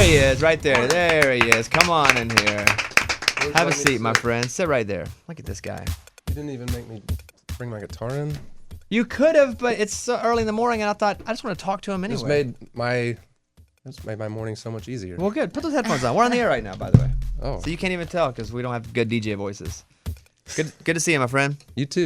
he is, right there. There he is. Come on in here. Have a seat, my friend. Sit right there. Look at this guy. You didn't even make me bring my guitar in. You could have, but it's so early in the morning, and I thought I just want to talk to him anyway. This made my morning so much easier. Well, good. Put those headphones on. We're on the air right now, by the way. Oh. So you can't even tell because we don't have good DJ voices. Good to see you, my friend. You too.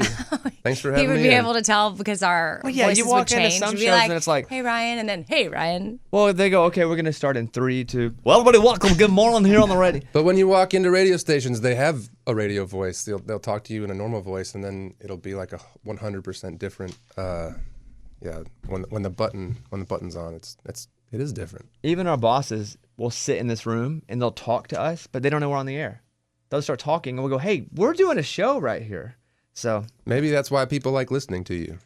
Thanks for having me. He would be able to tell because our voices you walk would change. into some We'd shows be like, and it's like, hey, Ryan, and then, hey, Ryan. Well, they go, okay, we're going to start in 3, 2. Well, everybody, welcome. Good morning here on the radio. But when you walk into radio stations, they have a radio voice. They'll talk to you in a normal voice, and then it'll be like a 100% different. When the button's on, it is different. Even our bosses will sit in this room and they'll talk to us, but they don't know we're on the air. They'll start talking and we'll go, hey, we're doing a show right here. So maybe that's why people like listening to you.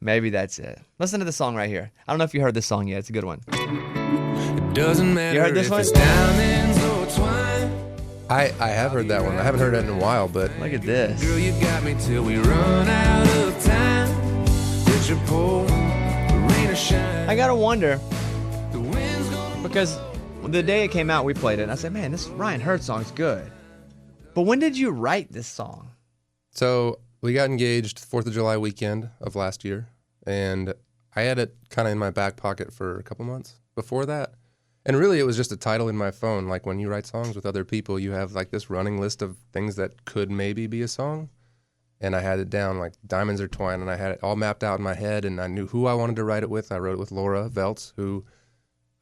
Maybe that's it. Listen to the song right here. I don't know if you heard this song yet. It's a good one. It doesn't matter. You heard this one? I have heard that one. I haven't heard it in a while, but Look at this. Girl, you got me till we run out of time. It's your pour, rain or shine. I gotta wonder, The wind's gonna because the day it came out, we played it, and I said, man, this Ryan Hurd song's good. But when did you write this song? So we got engaged 4th of July weekend of last year, and I had it kind of in my back pocket for a couple months before that. And really, it was just a title in my phone. Like when you write songs with other people, you have like this running list of things that could maybe be a song. And I had it down like Diamonds Are Twine, and I had it all mapped out in my head, and I knew who I wanted to write it with. I wrote it with Laura Veltz, who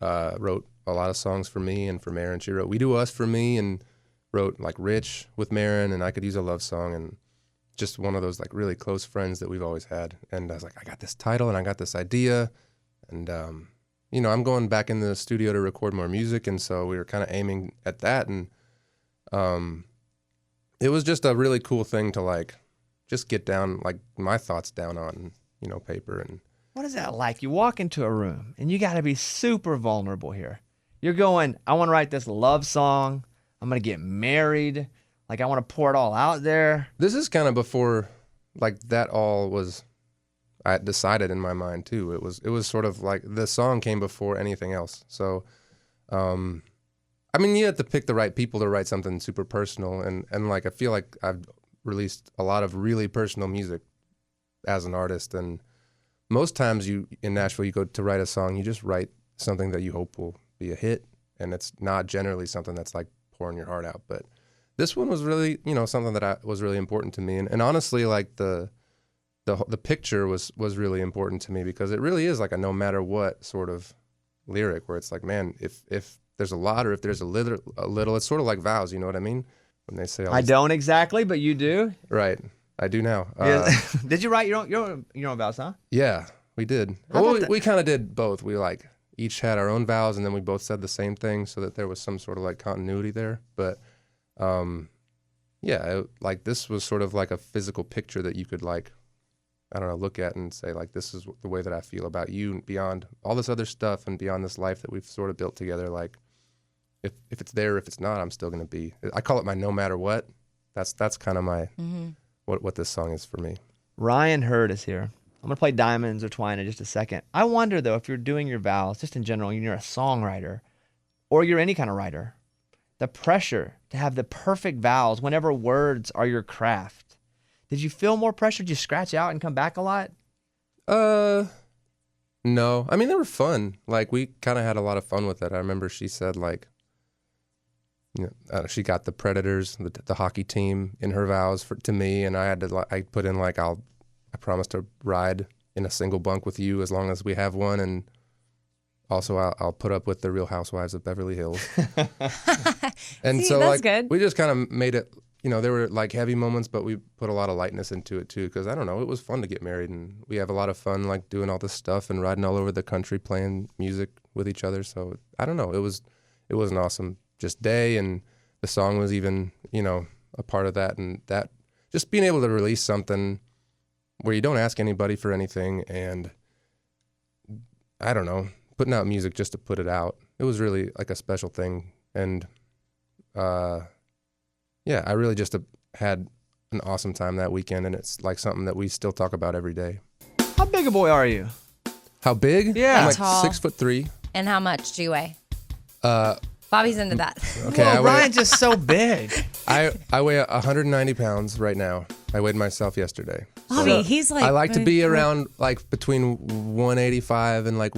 wrote a lot of songs for me and for Maren. She wrote We Do Us for me and wrote like Rich with Maren, and I Could Use a Love Song, and just one of those like really close friends that we've always had. And I was like, I got this title and I got this idea, and I'm going back in the studio to record more music, and so we were kind of aiming at that, and it was just a really cool thing to like just get down like my thoughts down on paper. And What is that like? You walk into a room, and you gotta be super vulnerable here. You're going, I want to write this love song. I'm going to get married. Like, I want to pour it all out there. this is kind of before like that all was I decided in my mind too. It was sort of like the song came before anything else. So you have to pick the right people to write something super personal, and like I feel like I've released a lot of really personal music as an artist, and most times in Nashville you go to write a song, you just write something that you hope will be a hit, and it's not generally something that's like pouring your heart out. But this one was really, something that was really important to me, and honestly, like the picture was really important to me, because it really is like a no matter what sort of lyric, where it's like, man, if there's a lot or if there's a little, it's sort of like vows, you know what I mean? When they say I don't exactly, but you do. Right, I do now. Did you write your own vows, huh? Yeah, we did. We kind of did both. We like each had our own vows, and then we both said the same thing, so that there was some sort of like continuity there. But like this was sort of like a physical picture that you could like, I don't know, look at and say like, this is the way that I feel about you beyond all this other stuff and beyond this life that we've sort of built together. Like if it's there, if it's not, I'm still going to be, I call it my no matter what. That's kind of my, what this song is for me. Ryan Hurd is here. I'm going to play Diamonds Are Twine in just a second. I wonder, though, if you're doing your vows, just in general, you're a songwriter or you're any kind of writer, the pressure to have the perfect vows whenever words are your craft. Did you feel more pressure? Did you scratch out and come back a lot? No. I mean, they were fun. Like, we kind of had a lot of fun with it. I remember she said, like, she got the Predators, the hockey team, in her vows to me, and I put in, like, I promise to ride in a single bunk with you as long as we have one, and also I'll put up with the Real Housewives of Beverly Hills. And so, that's like, good. we just kind of made it, there were, like, heavy moments, but we put a lot of lightness into it, too, because, I don't know, it was fun to get married, and we have a lot of fun, like, doing all this stuff and riding all over the country playing music with each other. So, I don't know, it was an awesome just day, and the song was even, a part of that, and that just being able to release something where you don't ask anybody for anything, and I don't know, putting out music just to put it out, it was really like a special thing. And I really just had an awesome time that weekend, and it's like something that we still talk about every day. How big a boy are you? How big? Yeah. I'm like Tall. 6'3". And how much do you weigh? Bobby's into that. Okay, Whoa, Ryan's just so big. I weigh 190 pounds right now. I weighed myself yesterday. Bobby, he's like. I like to be around like between 185 and like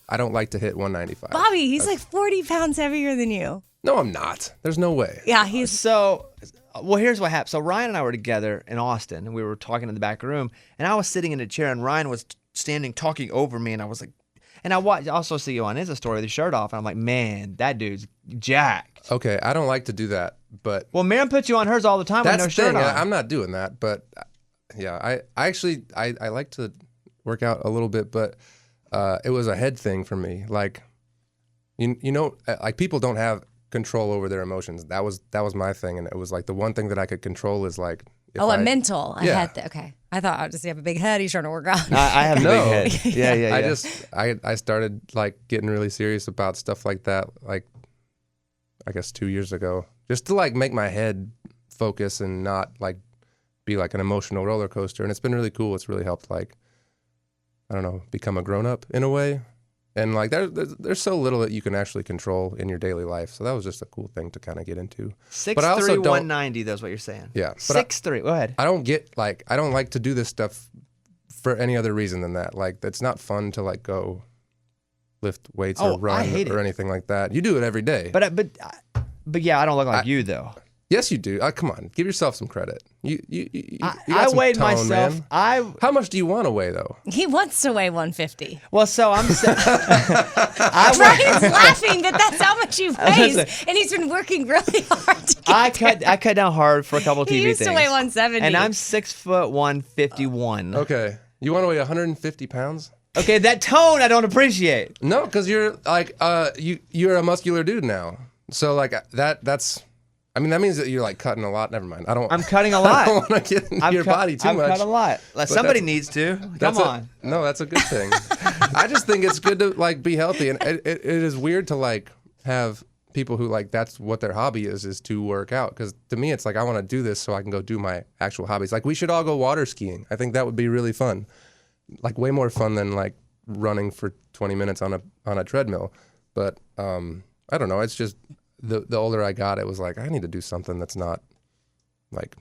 I don't like to hit 195. Bobby, he's like 40 pounds heavier than you. No, I'm not. There's no way. Yeah, he's. So, well, here's what happened. So Ryan and I were together in Austin, and we were talking in the back room, and I was sitting in a chair, and Ryan was standing talking over me, and I was like, and I also see you on Insta story with his shirt off, and I'm like, man, that dude's jacked. Okay, I don't like to do that, but Well, Maren puts you on hers all the time with that's no the shirt thing. on. I'm not doing that, but yeah, I actually I like to work out a little bit, but it was a head thing for me. Like, you know, like people don't have control over their emotions. That was my thing, and it was like the one thing that I could control is like. A mental. I Yeah. had to. Okay. I thought, oh, does he have a big head? He's trying to work out. I have a No. big head. Yeah. I started like getting really serious about stuff like that, like I guess 2 years ago, just to like make my head focus and not like be like an emotional roller coaster. And it's been really cool. It's really helped like, I don't know, become a grown up in a way. And like there's so little that you can actually control in your daily life. So that was just a cool thing to kind of get into. 6'3", But I also don't- 190, that's what you're saying. Yeah, but I- 6'3", go ahead. I don't like to do this stuff for any other reason than that. Like it's not fun to like go lift weights Oh, or run I hate or it. anything like that. You do it every day. But yeah, I don't look like you, though. Yes, you do. Come on, give yourself some credit. You got I some weighed tone, myself. man. How much do you want to weigh though? He wants to weigh 150. Well, so I'm Ryan's laughing that that's how much he weighs, Listen. and he's been working really hard to get I cut down hard for a couple of TV He used things. to weigh 170. And I'm 6'151". Okay, you want to weigh 150 pounds? Okay, that tone I don't appreciate. No, because you're like you're a muscular dude now. So like that's. I mean, that means that you're like cutting a lot. Never mind. I'm cutting a I lot. don't want to get into your body too I've much. cut a lot. Like, somebody needs to. Come on. No, that's a good thing. I just think it's good to like be healthy, and it is weird to like have people who like that's what their hobby is to work out. Because to me, it's like I want to do this so I can go do my actual hobbies. Like we should all go water skiing. I think that would be really fun. Like way more fun than like running for 20 minutes on a treadmill. But I don't know. It's just. The older I got, it was like, I need to do something that's not like,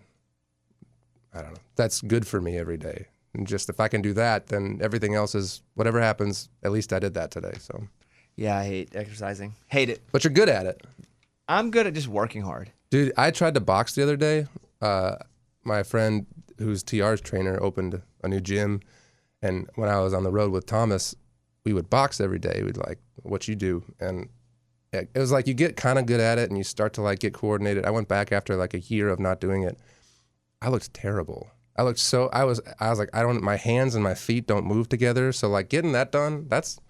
I don't know, that's good for me every day. And just if I can do that, then everything else is, whatever happens, at least I did that today. So, Yeah, I hate exercising. Hate it. but you're good at it. I'm good at just working hard. Dude, I tried to box the other day. My friend who's TR's trainer opened a new gym. And when I was on the road with Thomas, we would box every day. We'd like, what you do? And it was like you get kind of good at it and you start to like get coordinated. I went back after like a year of not doing it. I looked terrible. I was like, my hands and my feet don't move together. So like getting that done, that's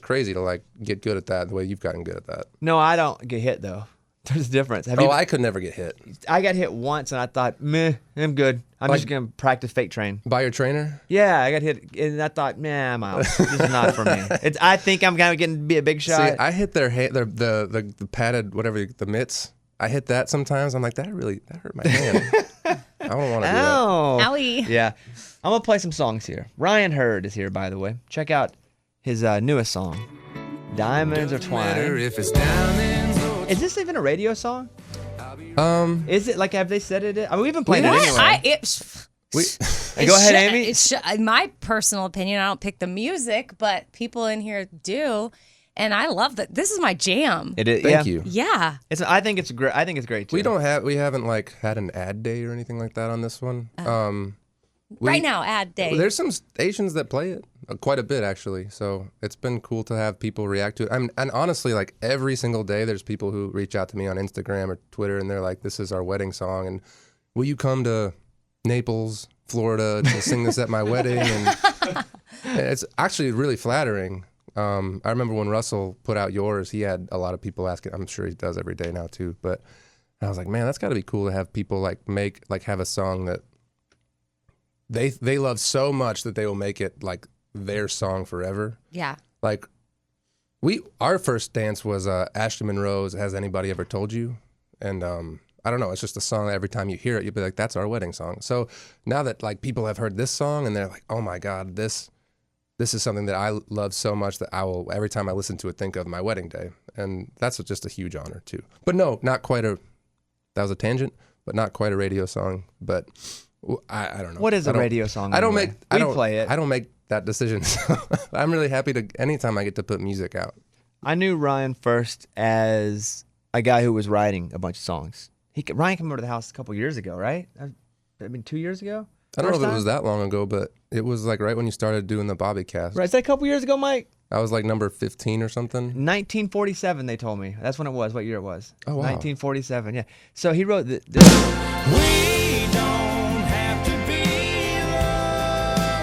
crazy to like get good at that the way you've gotten good at that. No, I don't get hit, though. There's a difference. I could never get hit. I got hit once, and I thought, meh, I'm good. I'm just going to practice fake train. By your trainer? Yeah, I got hit, and I thought, man, I'm out. This is not for me. I think I'm going to be a big shot. See, I hit their the padded, whatever, the mitts. I hit that sometimes. I'm like, that hurt my hand. I don't want to do that. Ow. Owie. Yeah. I'm going to play some songs here. Ryan Hurd is here, by the way. Check out his newest song, Diamonds Are Twine. If it's diamonds or Is this even a radio song? Is it? Like, have they said it? I mean, we've been playing What? it anyway. It Go ahead, should- Amy. it should- in my personal opinion, I don't pick the music, but people in here do, and I love that. This is my jam. It is. Thank yeah. you. Yeah. I think it's great. I think it's great too. We haven't like had an ad day or anything like that on this one. Right now, ad day. There's some stations that play it quite a bit actually, so it's been cool to have people react to it. And honestly, like every single day, there's people who reach out to me on Instagram or Twitter, and they're like, "This is our wedding song, and will you come to Naples, Florida, to sing this at my wedding?" And it's actually really flattering. I remember when Russell put out yours, he had a lot of people asking. I'm sure he does every day now too, but I was like, man, that's got to be cool to have people have a song that they love so much that they will make it like their song forever. Yeah. Like our first dance was Ashley Monroe's "Has Anybody Ever Told You?" And I don't know, it's just a song that every time you hear it, you'll be like, that's our wedding song. So now that like people have heard this song and they're like, oh my God, this this is something that I love so much that I will, every time I listen to it, think of my wedding day. And that's just a huge honor too. But no, not quite that was a tangent, but not quite a radio song. But I don't know. What is a radio song? I don't anyway? Play it. I don't make that decision. So I'm really happy to, anytime I get to put music out. I knew Ryan first as a guy who was writing a bunch of songs. Ryan came over to the house a couple years ago, right? 2 years ago? I don't know First if it time? was that long ago, but it was like right when you started doing the Bobby cast. Right, is that a couple years ago, Mike? I was like number 15 or something. 1947, they told me. That's when it was, what year it was. Oh, wow. 1947, yeah. So he wrote this. We don't have to be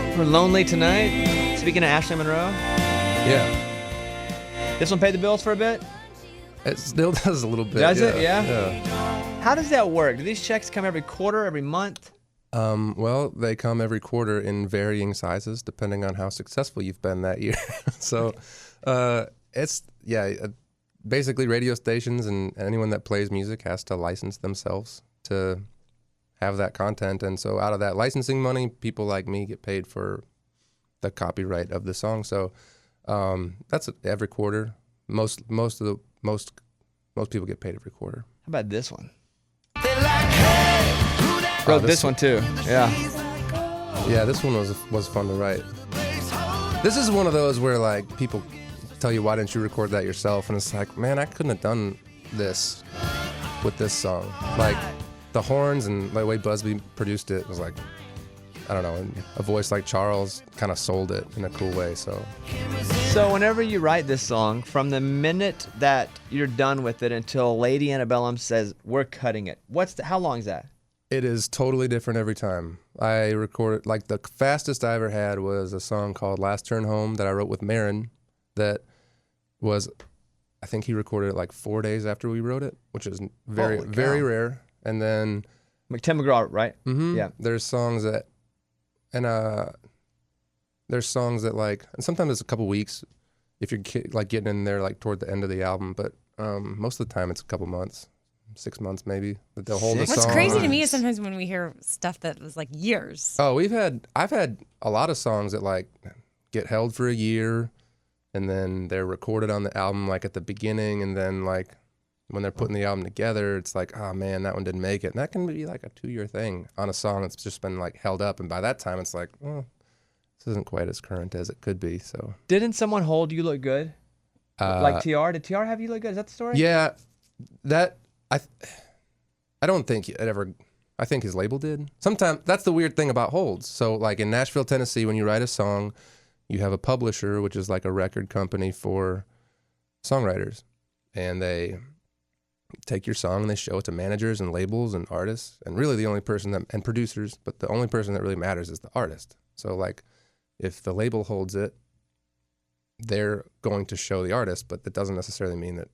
alone. We're Lonely Tonight. Speaking of Ashley Monroe, Yeah. this one paid the bills for a bit? It still does a little bit. Does it? Yeah. Yeah. How does that work? Do these checks come every quarter, every month? Well, they come every quarter in varying sizes depending on how successful you've been that year. So basically radio stations and anyone that plays music has to license themselves to have that content. And so out of that licensing money, people like me get paid for the copyright of the song. So that's every quarter. Most people get paid every quarter. How about this one? They're like, hey, who that Wrote this one too. Yeah. Yeah, this one was fun to write. This is one of those where like people tell you, why didn't you record that yourself? And it's like, man, I couldn't have done this with this song. Like the horns and the way Busby produced it was like, I don't know, and a voice like Charles kind of sold it in a cool way. So whenever you write this song, from the minute that you're done with it until Lady Antebellum says, we're cutting it, how long is that? it is totally different every time. I recorded, like the fastest I ever had was a song called Last Turn Home that I wrote with Maren that was, I think he recorded it like 4 days after we wrote it, which is very, Holy cow. very rare. And then Tim McGraw, right? Yeah. there's songs that, and there's songs that like, and sometimes it's a couple weeks if you're like getting in there like toward the end of the album, but most of the time it's a couple months, 6 months maybe, that they'll hold a song. What's crazy to me is sometimes when we hear stuff that was like years. Oh, I've had a lot of songs that like get held for a year and then they're recorded on the album like at the beginning, and then like when they're putting the album together, it's like, oh man, that one didn't make it. And that can be like a 2-year thing on a song that's just been like held up, and by that time it's like, well, this isn't quite as current as it could be. So Didn't someone hold You Look Good? Like TR? Did TR have You Look Good? Is that the story? yeah, that I don't think it ever. I think his label did. Sometimes that's the weird thing about holds. So like in Nashville, Tennessee, when you write a song, you have a publisher, which is like a record company for songwriters, and they take your song and they show it to managers and labels and artists, and really the only person that, and producers, but the only person that really matters is the artist. So like if the label holds it, they're going to show the artist, but that doesn't necessarily mean that,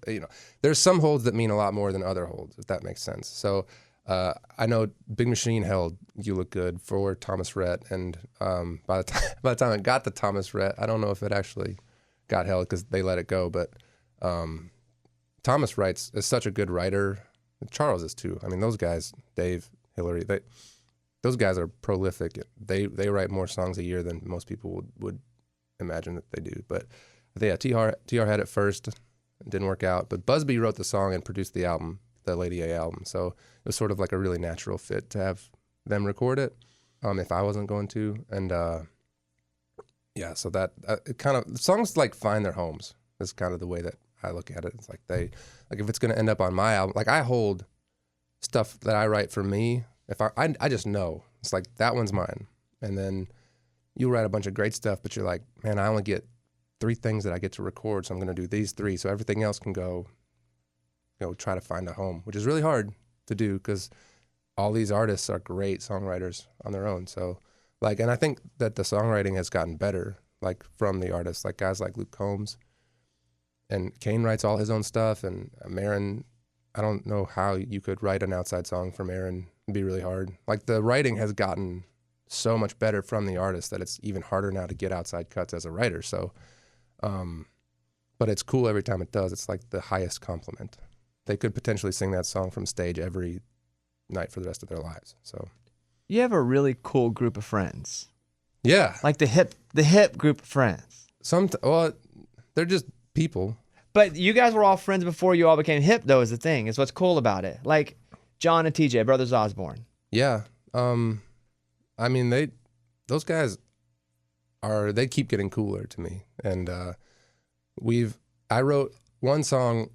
you know, there's some holds that mean a lot more than other holds, if that makes sense. So I know Big Machine held You Look Good for Thomas Rhett, and by the time it got to Thomas Rhett, I don't know if it actually got held because they let it go, but Thomas is such a good writer. Charles is too. I mean, those guys, Dave, Hillary, those guys are prolific. They write more songs a year than most people would imagine that they do. But yeah, TR had it first. It didn't work out. But Busby wrote the song and produced the album, the Lady A album. So it was sort of like a really natural fit to have them record it if I wasn't going to. And yeah, so that it kind of, songs like find their homes is kind of the way that I look at it. It's like if it's going to end up on my album, like I hold stuff that I write for me. If I just know it's like that one's mine, and then you write a bunch of great stuff, but you're like, man, I only get 3 things that I get to record, so I'm going to do these 3, so everything else can go try to find a home, which is really hard to do because all these artists are great songwriters on their own. So like, and I think that the songwriting has gotten better, like from the artists, like guys like Luke Combs, and Kane writes all his own stuff, and Maren. I don't know how you could write an outside song for Maren. It'd be really hard. Like the writing has gotten so much better from the artist that it's even harder now to get outside cuts as a writer. So, but it's cool every time it does. It's like the highest compliment. They could potentially sing that song from stage every night for the rest of their lives. So, You have a really cool group of friends. Yeah. Like the hip group of friends. Well, they're just people. But you guys were all friends before you all became hip, though, is the thing. Is what's cool about it. Like John and TJ, brothers Osborne. Yeah. I mean, those guys they keep getting cooler to me. And I wrote one song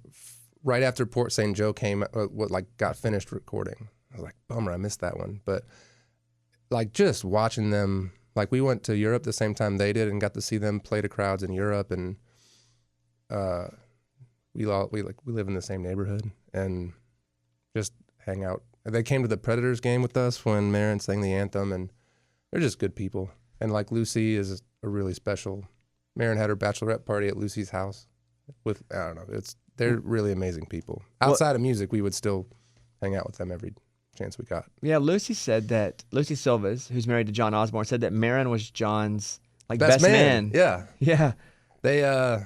right after Port St. Joe got finished recording. I was like, bummer, I missed that one. But like just watching them, like we went to Europe the same time they did and got to see them play to crowds in Europe, and we live in the same neighborhood and just hang out. They came to the Predators game with us when Maren sang the anthem, and they're just good people. And like Lucy is a really special. Maren had her bachelorette party at Lucy's house with, I don't know, they're really amazing people. Outside of music, we would still hang out with them every chance we got. Yeah, Lucy said that, Lucy Silvas, who's married to John Osborne, said that Maren was John's best man. Yeah. Yeah. Yeah,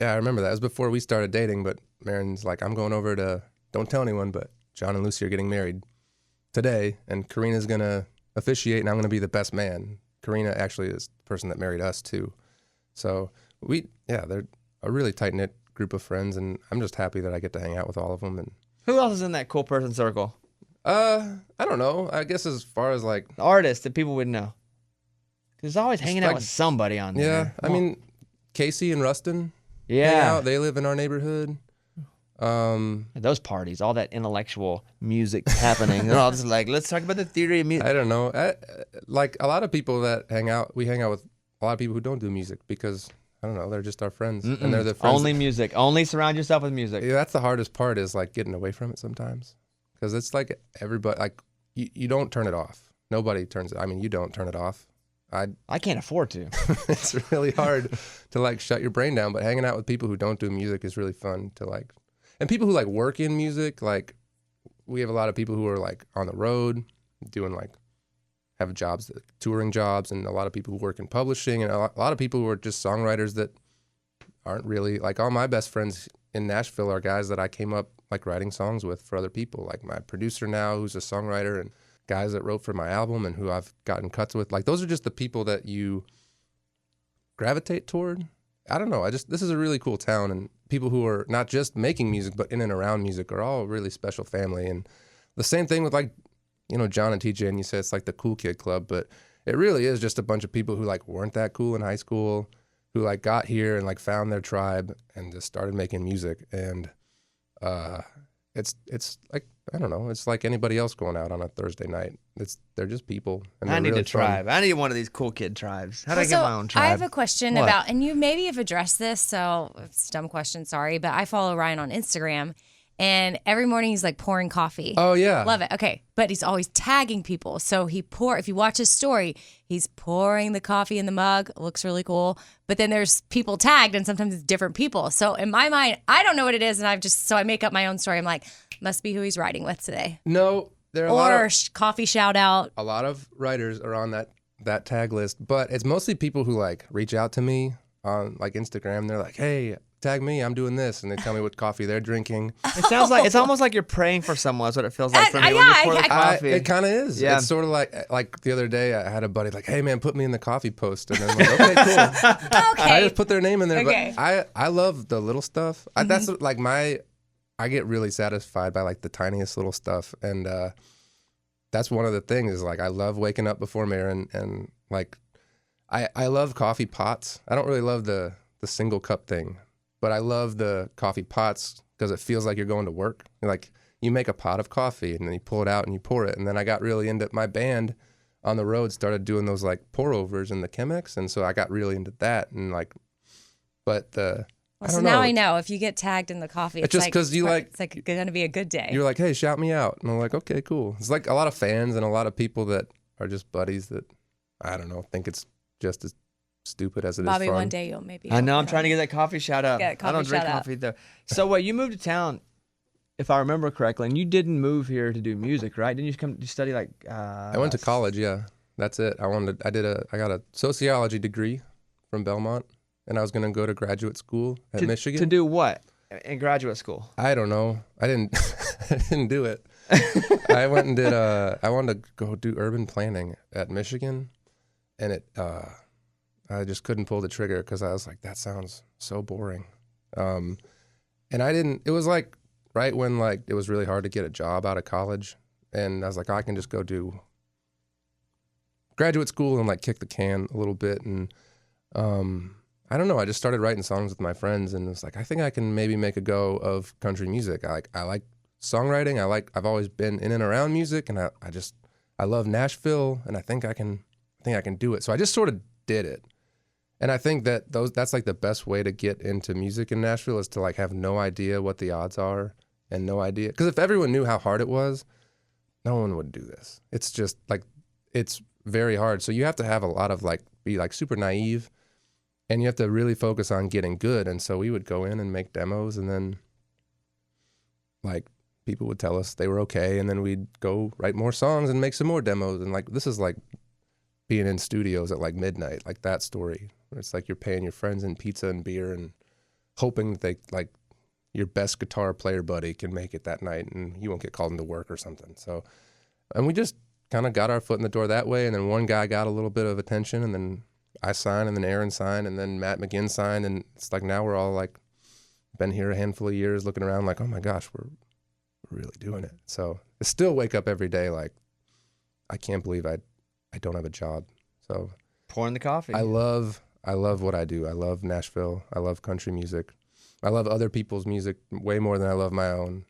I remember that. It was before we started dating, but Maren's like, I'm going over to, don't tell anyone, but John and Lucy are getting married today, and Karina's going to officiate, and I'm going to be the best man. Karina actually is the person that married us, too. So, they're a really tight-knit group of friends, and I'm just happy that I get to hang out with all of them. And who else is in that cool person circle? I don't know. I guess as far as like... the artists that people would know. There's always hanging out with somebody on there. Yeah, I mean, Casey and Rustin. Yeah. Hang out. They live in our neighborhood. Those parties, all that intellectual music happening. They're all just like, let's talk about the theory of music. I don't know. Like a lot of people that we hang out with a lot of people who don't do music because, I don't know, they're just our friends. And they're the friends. Only music. Only surround yourself with music. Yeah, that's the hardest part is like getting away from it sometimes. Because it's like everybody, like you don't turn it off. Nobody turns it. I mean, you don't turn it off. I can't afford to. It's really hard to like shut your brain down, but hanging out with people who don't do music is really fun to like. And people who like work in music, like we have a lot of people who are like on the road doing like have jobs, touring jobs, and a lot of people who work in publishing, and a lot of people who are just songwriters that aren't really like all my best friends in Nashville are guys that I came up like writing songs with for other people, like my producer now who's a songwriter, and guys that wrote for my album and who I've gotten cuts with. Like those are just the people that you gravitate toward. I don't know. This is a really cool town, and people who are not just making music but in and around music are all a really special family. And the same thing with like, you know, John and TJ, and you say it's like the cool kid club, but it really is just a bunch of people who like weren't that cool in high school, who like got here and like found their tribe and just started making music. And it's like, I don't know, it's like anybody else going out on a Thursday night. They're just people. And I need really a tribe. I need one of these cool kid tribes. How do I get my own tribe? I have a question What? about, and you maybe have addressed this, so it's a dumb question, sorry, but I follow Ryan on Instagram, and every morning he's like pouring coffee. Oh, yeah. Love it. Okay. But he's always tagging people. So if you watch his story, he's pouring the coffee in the mug. Looks really cool. But then there's people tagged, and sometimes it's different people. So in my mind, I don't know what it is. And so I make up my own story. I'm like, must be who he's riding with today. No, there are a lot of coffee shout out. a lot of writers are on that tag list, but it's mostly people who like reach out to me on like Instagram. They're like, hey, tag me, I'm doing this, and they tell me what coffee they're drinking. It sounds like it's almost like you're praying for someone. That's what it feels like for me when you pour the coffee. It kind of is. Yeah. It's sort of like the other day I had a buddy like, hey man, put me in the coffee post, and then I'm like, okay, cool. Okay. I just put their name in there. Okay. But I love the little stuff. That's like I get really satisfied by like the tiniest little stuff, and that's one of the things is like I love waking up before Maren, and like I love coffee pots. I don't really love the single cup thing, but I love the coffee pots because it feels like you're going to work. Like you make a pot of coffee and then you pull it out and you pour it. And then I got really into my band on the road, started doing those like pour overs in the Chemex. And so I got really into that. And like, but I don't know. Now I know if you get tagged in the coffee, It's just 'cause you like- it's like going to be a good day. You're like, hey, shout me out. And I'm like, okay, cool. It's like a lot of fans and a lot of people that are just buddies that, I don't know, think it's just as stupid as it is Bobby, fun. one day you'll maybe. I know. I'm trying to get that coffee shout out. Get a I don't coffee drink shout out. coffee though. So what? You moved to town, if I remember correctly, and you didn't move here to do music, right? Didn't you come to study like? I went to college, yeah. That's it. I got a sociology degree from Belmont, and I was going to go to graduate school at Michigan. To do what in graduate school? I don't know. I didn't I didn't do it. I went and did I wanted to go do urban planning at Michigan, and I just couldn't pull the trigger because I was like, that sounds so boring. And I didn't. It was like right when like it was really hard to get a job out of college, and I was like, I can just go do graduate school and like kick the can a little bit. And I don't know. I just started writing songs with my friends, and it was like, I think I can maybe make a go of country music. I like songwriting. I've always been in and around music, and I love Nashville, and I think I can do it. So I just sort of did it. And I think that's like the best way to get into music in Nashville is to like have no idea what the odds are and no idea. Because if everyone knew how hard it was, no one would do this. It's just like, it's very hard. So you have to have a lot of like, be like super naive, and you have to really focus on getting good. And so we would go in and make demos, and then like people would tell us they were okay. And then we'd go write more songs and make some more demos. And like, this is like being in studios at like midnight, like that story. It's like you're paying your friends in pizza and beer and hoping that they like your best guitar player buddy can make it that night and you won't get called into work or something. So, and we just kind of got our foot in the door that way. And then one guy got a little bit of attention, and then I signed, and then Aaron signed, and then Matt McGinn signed. And it's like now we're all like been here a handful of years looking around like, oh my gosh, we're really doing it. So I still wake up every day like, I can't believe I don't have a job. So Pouring the coffee. I love what I do. I love Nashville. I love country music. I love other people's music way more than I love my own.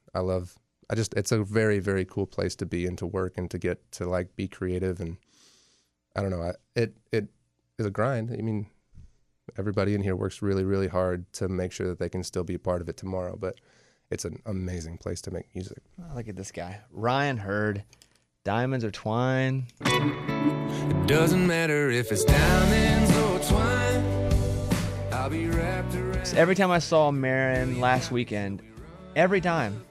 It's a very, very cool place to be and to work and to get to like be creative. And I don't know, it is a grind. I mean, everybody in here works really, really hard to make sure that they can still be a part of it tomorrow, but it's an amazing place to make music. Oh, look at this guy. Ryan Hurd. Diamonds or twine. It doesn't matter if it's diamonds or twine. I'll be wrapped around. So every time I saw Maren last weekend, every time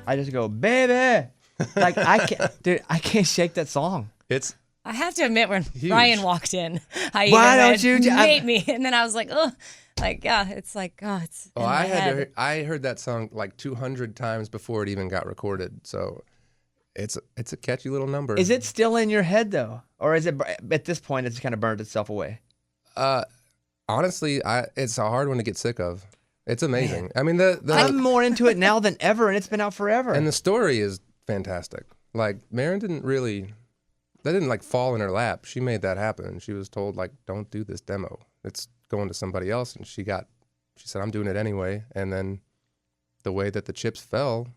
I just go, baby. Like I can't shake that song. I have to admit, when Huge. Ryan walked in, Why went, don't you mate me? And then I was like, oh, like, yeah, it's like, oh, it's in my head. I heard that song like 200 times before it even got recorded. So it's a catchy little number. Is it still in your head though? Or is it, at this point, it's kind of burned itself away? Honestly, it's a hard one to get sick of. It's amazing. Man. I mean, I'm more into it now than ever, and it's been out forever. And the story is fantastic. Like, Maren didn't like fall in her lap. She made that happen. She was told like, don't do this demo. It's going to somebody else. And she said, I'm doing it anyway. And then the way that the chips fell,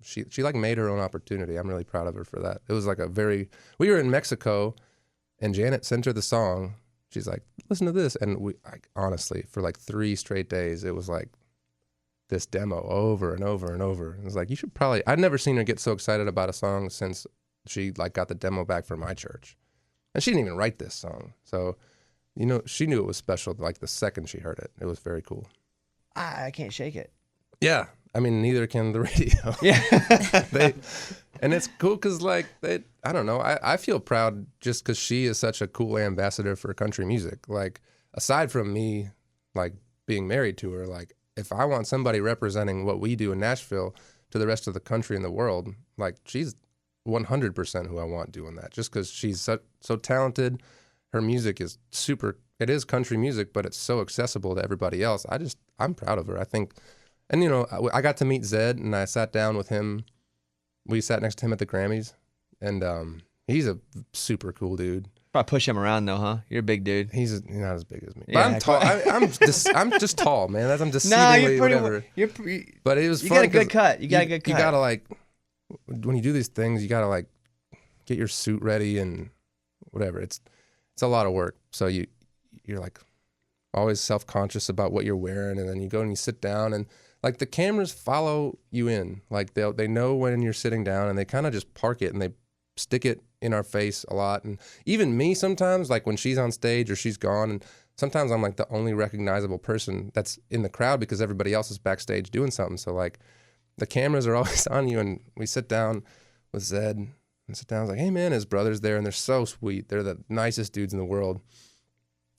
she like made her own opportunity. I'm really proud of her for that. It was like we were in Mexico, and Janet sent her the song. She's like, listen to this. And honestly, for like 3 straight days, it was like this demo over and over and over. It was like, I'd never seen her get so excited about a song since she like got the demo back from my church. And she didn't even write this song. So, you know, she knew it was special like the second she heard it. It was very cool. I can't shake it. Yeah. I mean, neither can the radio. Yeah. And it's cool because, like, I don't know. I feel proud just because she is such a cool ambassador for country music. Like, aside from me, like, being married to her, like, if I want somebody representing what we do in Nashville to the rest of the country and the world, like, she's 100% who I want doing that. Just because she's so talented. Her music is it is country music, but it's so accessible to everybody else. I'm proud of her. I think. And, you know, I got to meet Zed, and I sat down with him. We sat next to him at the Grammys, and he's a super cool dude. Probably push him around, though, huh? You're a big dude. He's not as big as me. Yeah, but I'm tall. I'm just tall, man. I'm deceivingly No, you're pretty. whatever. But it was You fun. got a good cut. You got a good cut. You got to, like, when you do these things, you got to, like, get your suit ready and whatever. It's a lot of work. So you're, like, always self-conscious about what you're wearing, and then you go and you sit down, and like the cameras follow you in. Like they know when you're sitting down, and they kind of just park it and they stick it in our face a lot. And even me sometimes, like when she's on stage or she's gone, and sometimes I'm like the only recognizable person that's in the crowd because everybody else is backstage doing something. So like the cameras are always on you, and we sit down with Zed and sit down. I was like, hey man, his brother's there, and they're so sweet. They're the nicest dudes in the world.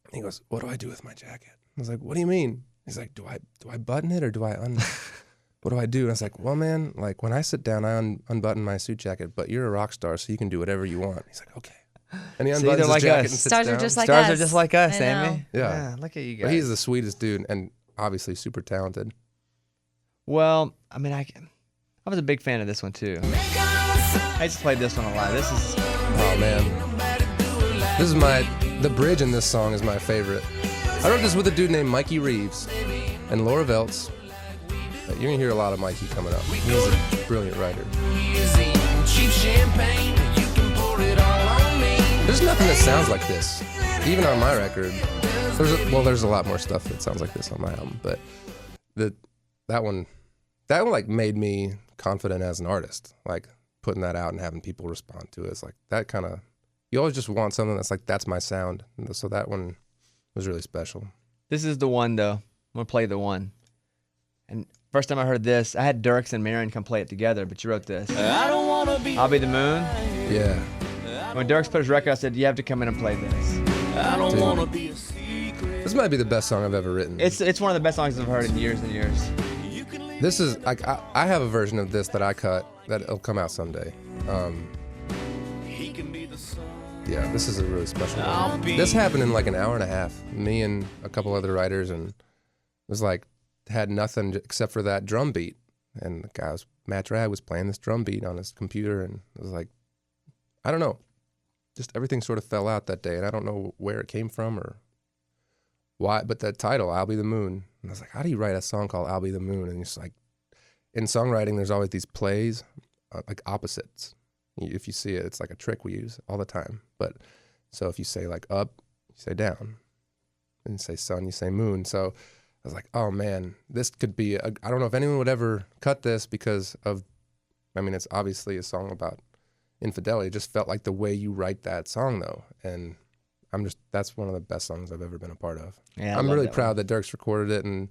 And he goes, what do I do with my jacket? I was like, what do you mean? He's like, do I button it or do I what do I do? And I was like, well, man, like when I sit down, I unbutton my suit jacket, but you're a rock star, so you can do whatever you want. He's like, okay. And he See, unbuttons they're his like jacket us. and sits Stars are down. just like Stars us. are just like us, I know. Amy. Yeah. Look at you guys. But he's the sweetest dude and obviously super talented. Well, I mean, I was a big fan of this one too. I used to play this one a lot. This is Oh man, this is the bridge in this song is my favorite. I wrote this with a dude named Mikey Reeves and Laura Veltz. You're gonna hear a lot of Mikey coming up. He's a brilliant writer. Cheap champagne, you can pour it all on me. There's nothing that sounds like this, even on my record. There's a lot more stuff that sounds like this on my album, but that one like made me confident as an artist. Like putting that out and having people respond to it. It's like that kind of, you always just want something that's like, that's my sound. And so that one was really special. This is the one though. I'm gonna play the one. And first time I heard this, I had Dirks and Maren come play it together, but you wrote this. I don't wanna be. I'll Be the Moon. Yeah. When Dirks put his record, I said, you have to come in and play this. I don't Dude. wanna be a secret. This might be the best song I've ever written. It's one of the best songs I've heard in years and years. This is like I have a version of this that I cut that'll come out someday. He can be the sun. Yeah, this is a really special I'll one. be- This happened in like an hour and a half. Me and a couple other writers, and it was like had nothing except for that drum beat. And the guy Matt Drag was playing this drum beat on his computer, and it was like, I don't know, just everything sort of fell out that day, and I don't know where it came from or why. But that title, "I'll Be the Moon," and I was like, how do you write a song called "I'll Be the Moon"? And it's like, in songwriting, there's always these plays, like opposites. If you see it, it's like a trick we use all the time. But so if you say like up, you say down, and you say sun, you say moon. So I was like, oh man, this could be, I don't know if anyone would ever cut this because of, I mean, it's obviously a song about infidelity. It just felt like the way you write that song though. And that's one of the best songs I've ever been a part of. Yeah, I I'm love really that proud one. that Dirks recorded it, and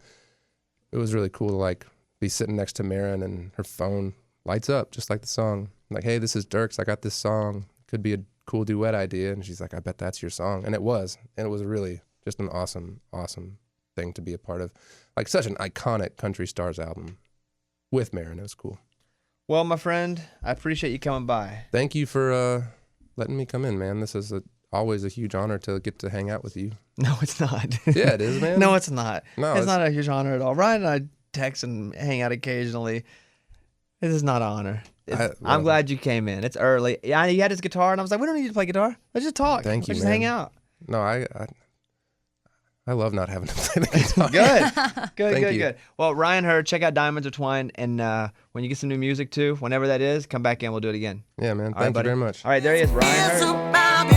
it was really cool to like be sitting next to Maren and her phone lights up just like the song. I'm like, hey, this is Dirks. I got this song. Could be a cool duet idea. And she's like, I bet that's your song. And it was. And it was really just an awesome, awesome thing to be a part of. Like such an iconic Country Stars album with Maren. It was cool. Well, my friend, I appreciate you coming by. Thank you for letting me come in, man. This is always a huge honor to get to hang out with you. No, it's not. Yeah, it is, man. No, it's not. No, it's not a huge honor at all. Ryan and I text and hang out occasionally. This is not an honor. I'm glad you came in. It's early. Yeah, he had his guitar, and I was like, we don't need to play guitar. Let's just talk. Thank you, Let's just man. hang out. No, I love not having to play the guitar. Good, Thank good, you. good. Well, Ryan Hurd, check out Diamonds Are Twine, and when you get some new music too, whenever that is, come back in. We'll do it again. Yeah, man. All right, Thank you buddy. very much. All right, there he is, Ryan Hurd. It's about